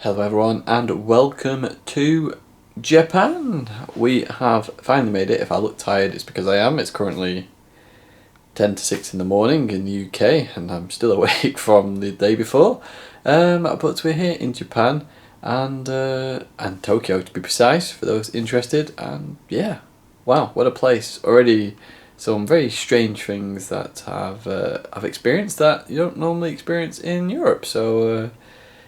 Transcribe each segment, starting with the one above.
Hello everyone and welcome to Japan. We have finally made it. If I look tired it's because I am. It's currently 10 to 6 in the morning in the UK and I'm still awake from the day before. But we're here in Japan and Tokyo to be precise for those interested, and yeah, wow, what a place. Already some very strange things that I've experienced that you don't normally experience in Europe. So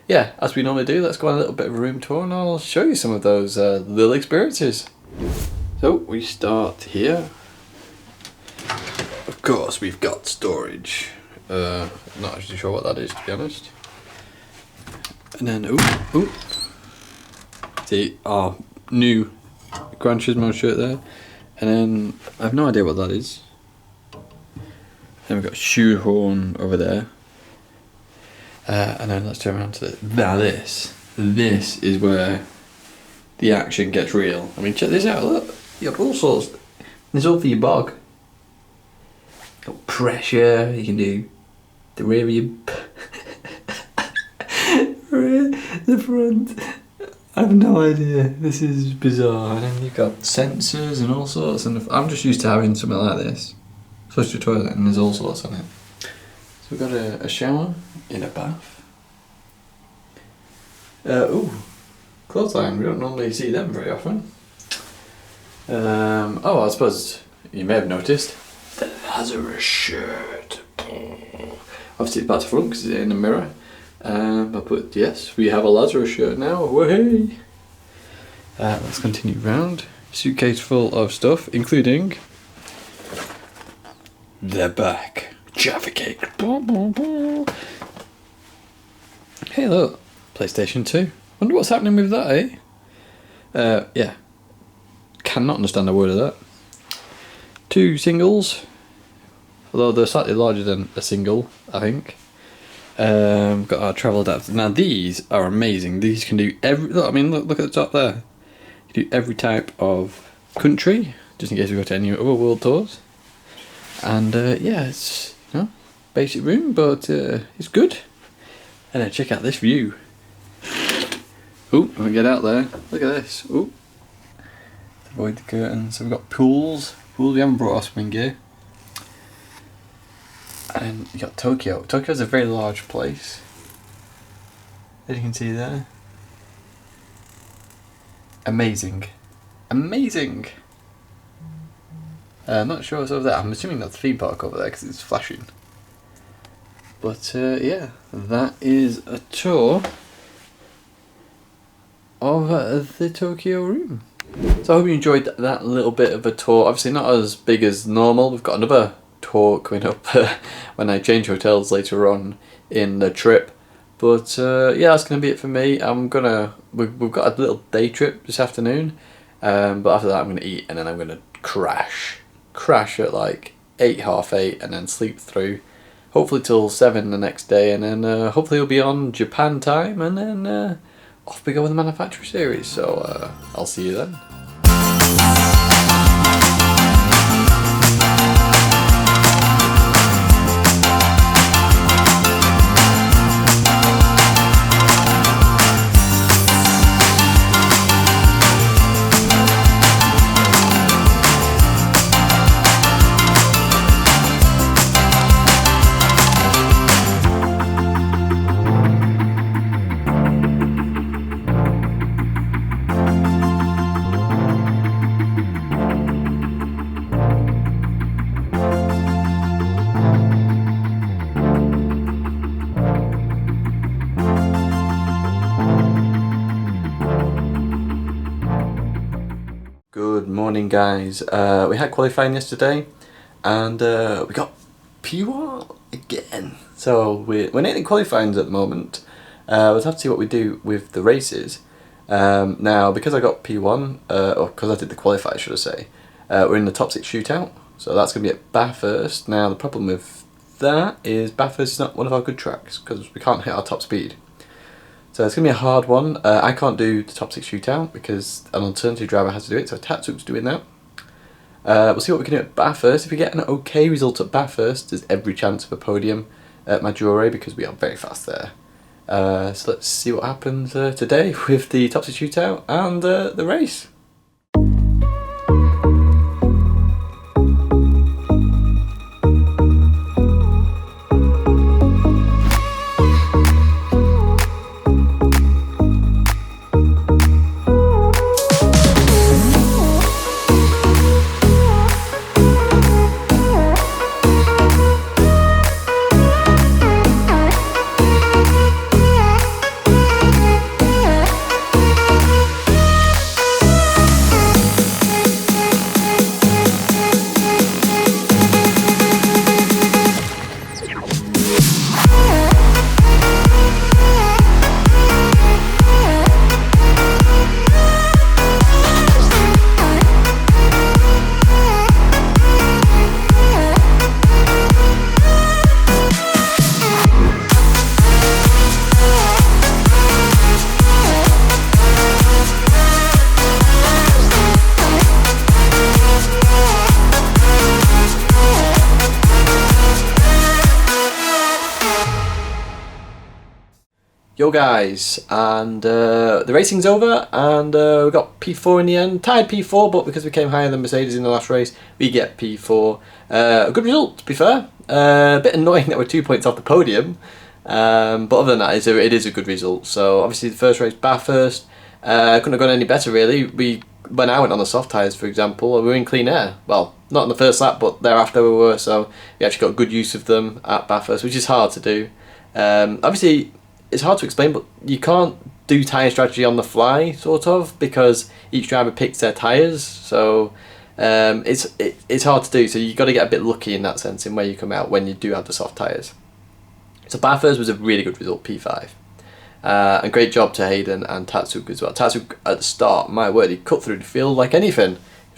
yeah, as we normally do, let's go on a little bit of a room tour and I'll show you some of those little experiences. So we start here. Of course we've got storage. Not actually sure what that is, to be honest. And then, ooh. See, our new Gran Turismo shirt there. And then, I have no idea what that is. Then we've got a shoehorn over there. And then let's turn around to this. Now this is where the action gets real. I mean, check this out, look. You have all sorts. There's all for your bog. Got pressure, you can do the rear of your... the front. I have no idea. This is bizarre. And then you've got sensors and all sorts. And I'm just used to having something like this. Flush the toilet and there's all sorts on it. So we've got a shower in a bath. Ooh, clothesline. We don't normally see them very often. Oh, I suppose you may have noticed the Lazarus shirt. Obviously it's back to front because it's in the mirror. But yes, we have a Lazarus shirt now. Way. Let's continue round. Suitcase full of stuff, including the back. Jaffa cake. Hey look, PlayStation 2. Wonder what's happening with that, eh? Yeah. Cannot understand a word of that. 2 singles. Although they're slightly larger than a single, I think. Got our travel adapter. Now these are amazing. These can do every... Look, I mean, look at the top there. You can do every type of country, just in case we go to any other world tours. And yeah, it's... basic room, but it's good. And then check out this view. Ooh, when we get out there, look at this. Ooh, avoid the curtains. So we've got pools. We haven't brought our swing gear. And you got Tokyo. Tokyo's a very large place, as you can see there. Amazing. Not sure what's over there. I'm assuming that's the theme park over there because it's flashing. But yeah, that is a tour of the Tokyo room. So I hope you enjoyed that little bit of a tour. Obviously not as big as normal. We've got another tour coming up when I change hotels later on in the trip. But yeah, that's going to be it for me. We've got a little day trip this afternoon. But after that I'm going to eat and then I'm going to crash at like 8, half 8 and then sleep through. Hopefully till 7 the next day, and then hopefully it'll be on Japan time, and then off we go with the Manufacturer series. So I'll see you then. Good morning guys, we had qualifying yesterday and we got P1 again. So we're not in qualifying at the moment. We'll have to see what we do with the races. Now because I got P1, or because I did the qualify should I say, we're in the top 6 shootout. So that's going to be at Bathurst. Now the problem with that is Bathurst is not one of our good tracks because we can't hit our top speed. So it's going to be a hard one. I can't do the top 6 shootout because an alternative driver has to do it, so Tatsuk's doing that. We'll see what we can do at Bathurst. If we get an okay result at Bathurst, there's every chance of a podium at Maggiore because we are very fast there. So let's see what happens today with the Topsy Shootout and the race. Yo guys, and the racing's over, and we got P4 in the end. Tied P4, but because we came higher than Mercedes in the last race, we get P4. A good result, to be fair. A bit annoying that we're 2 points off the podium, but other than that, it is a good result. So obviously the first race, Bathurst, couldn't have gone any better really. When I went on the soft tyres, for example, we were in clean air. Well, not in the first lap, but thereafter we were, so we actually got good use of them at Bathurst, which is hard to do. Obviously, it's hard to explain, but you can't do tyre strategy on the fly, sort of, because each driver picks their tyres, so it's hard to do, so you've got to get a bit lucky in that sense in where you come out when you do have the soft tyres. So Bathurst was a really good result, P5. And great job to Hayden and Tatsuk as well. Tatsuk at the start, my word, he cut through the field like anything.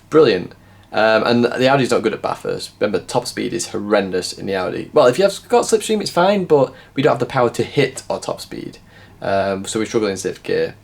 Brilliant. And the Audi's not good at Bathurst. Remember, top speed is horrendous in the Audi. Well, if you have got slipstream, it's fine, but we don't have the power to hit our top speed. So we struggle in stiff gear.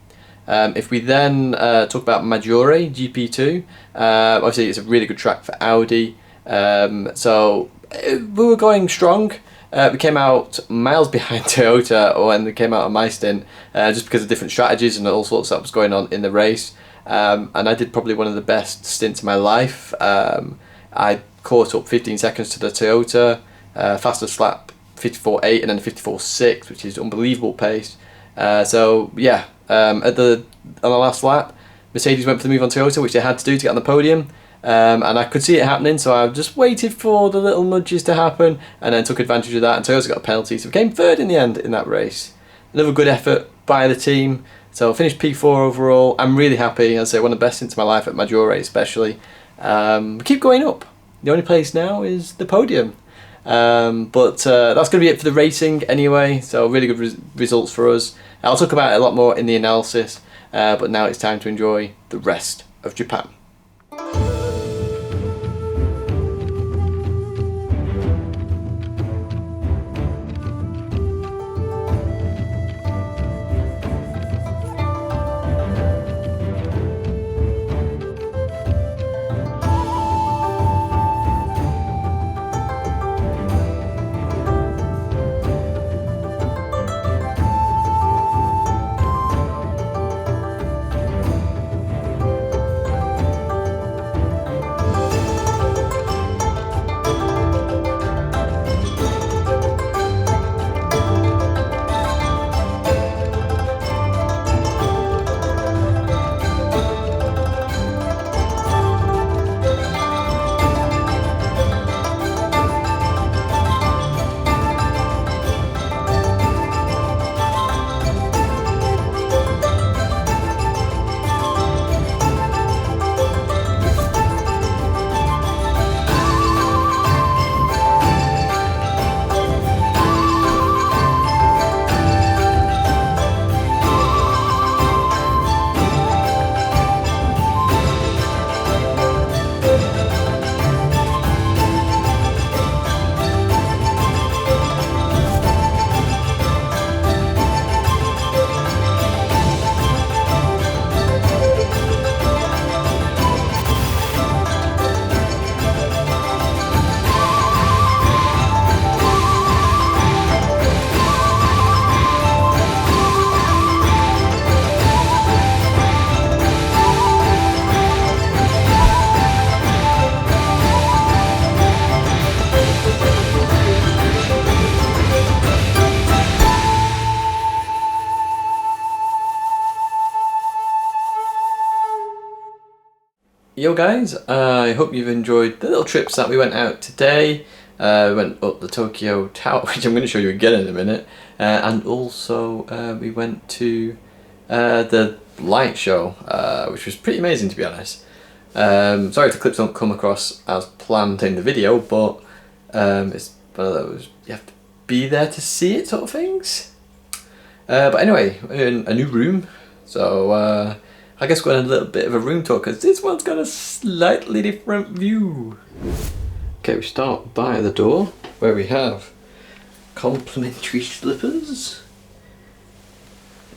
If we then talk about Maggiore, GP2, obviously it's a really good track for Audi. So we were going strong. We came out miles behind Toyota when we came out of my stint, just because of different strategies and all sorts that was going on in the race. And I did probably one of the best stints of my life. I caught up 15 seconds to the Toyota, fastest lap 54.8 and then 54.6, which is unbelievable pace. So yeah, on the last lap, Mercedes went for the move on Toyota, which they had to do to get on the podium. And I could see it happening, so I just waited for the little nudges to happen and then took advantage of that, and Toyota got a penalty, so we came third in the end in that race. Another good effort by the team. So I finished P4 overall. I'm really happy. As I say, one of the best stints of my life at Maggiore especially. We keep going up. The only place now is the podium. But that's going to be it for the racing anyway. So really good results for us. I'll talk about it a lot more in the analysis. But now it's time to enjoy the rest of Japan. Yo guys, I hope you've enjoyed the little trips that we went out today. We went up the Tokyo Tower, which I'm going to show you again in a minute, and also we went to the light show, which was pretty amazing to be honest. Sorry if the clips don't come across as planned in the video, but it's one of those, you have to be there to see it sort of things. But anyway, we're in a new room, so I guess we're going to a little bit of a room tour because this one's got a slightly different view. Okay, we start by the door where we have complimentary slippers.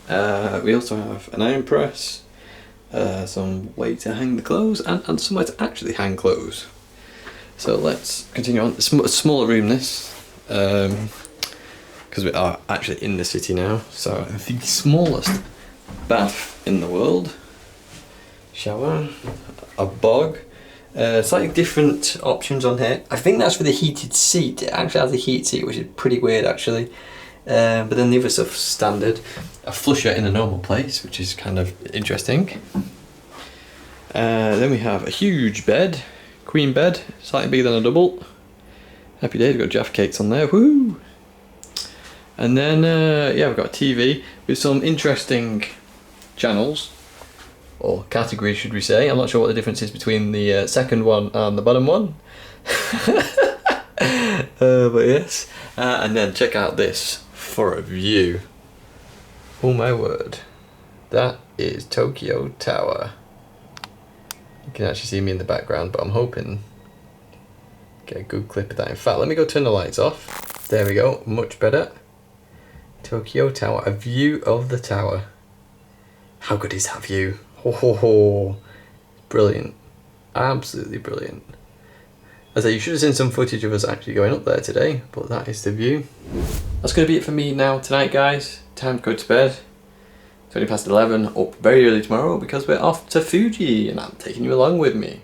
We also have an iron press, some way to hang the clothes, and somewhere to actually hang clothes. So let's continue on. It's a smaller room this, because we are actually in the city now. So the smallest bath in the world. Shower, a bog, slightly different options on here. I think that's for the heated seat. It actually has a heat seat, which is pretty weird actually. But then the other stuff's standard. A flusher in a normal place, which is kind of interesting. Then we have a huge bed, queen bed, slightly bigger than a double. Happy days, we've got Jaffa cakes on there, woo! And then, yeah, we've got a TV with some interesting channels, or categories should we say. I'm not sure what the difference is between the second one and the bottom one. But yes, and then check out this for a view. Oh my word, that is Tokyo Tower. You can actually see me in the background, but I'm hoping get a good clip of that. In fact, let me go turn the lights off. There we go, much better. Tokyo Tower, a view of the tower. How good is that view? Ho ho ho, brilliant, absolutely brilliant. As I say, you should have seen some footage of us actually going up there today, but that is the view. That's going to be it for me now tonight, guys. Time to go to bed. It's only past 11, up very early tomorrow because we're off to Fuji and I'm taking you along with me.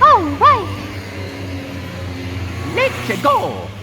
All right. Let's go.